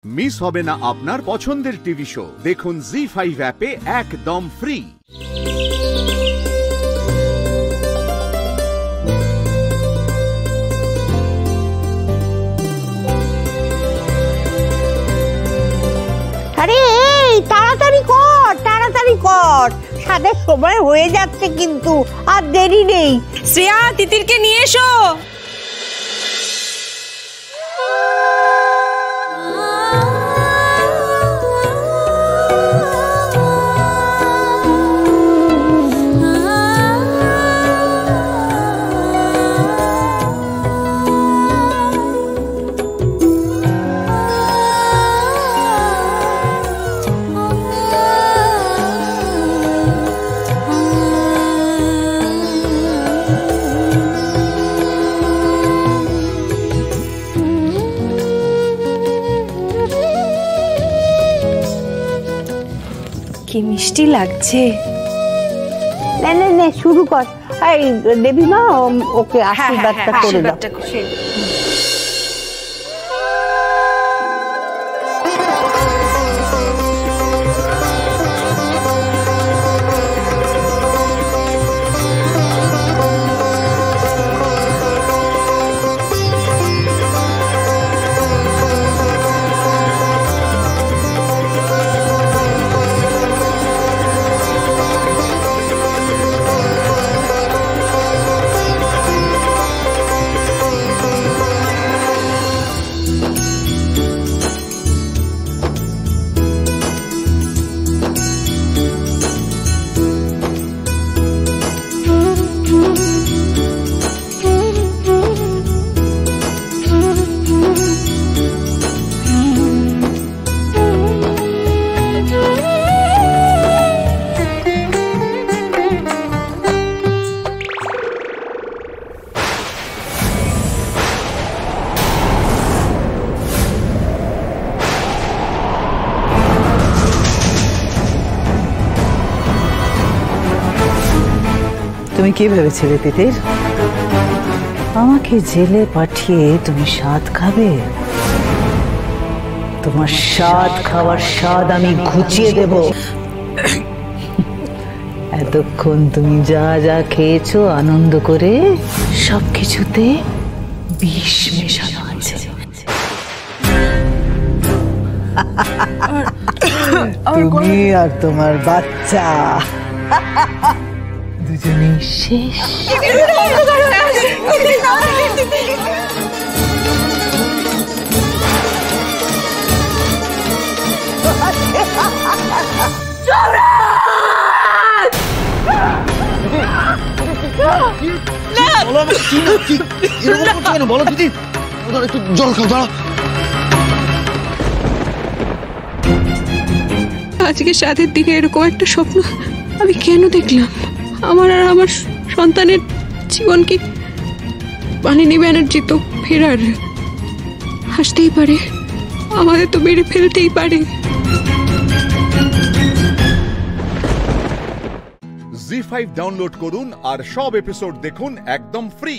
Miss হবে না আপনার পছন্দের টিভি শো। দেখুন জি5 অ্যাপে একদম ফ্রি। আরে তাড়াতাড়ি কর, সাদের সময় হয়ে যাচ্ছে কিন্তু আর দেরি নেই। শ্রেয়া, তিতিরকে নিয়ে এসো। কি মিষ্টি লাগছে। নে শুরু কর। এই দেবী মা ওকে আশীর্বাদটা করে দাও। তুমি কি ভেবেছিলে তিতির? আমাকে জেলে পাঠিয়ে তুমি স্বাদ খাবে? তোমার স্বাদ খাওয়ার স্বাদ আমি ঘুচিয়ে দেব। এতক্ষণ তুমি যা যা খেয়েছো আনন্দ করে, সবকিছুতে বিষ মেশানো আছে। তুমি আর তোমার বাচ্চা দুজনেই শেষ। বলো দিদি, একটু জল খাও, দাঁড়া। আজকে সাথের দিকে এরকম একটা স্বপ্ন আমি কেন দেখলাম? আমার আর আমার সন্তানের জীবনকে মানিনী ব্যানার্জি তো ফেরার, হাসতেই পারে, আমাদের তো মেরে ফেলতেই পারে। জি5 ডাউনলোড করুন আর সব এপিসোড দেখুন একদম ফ্রি।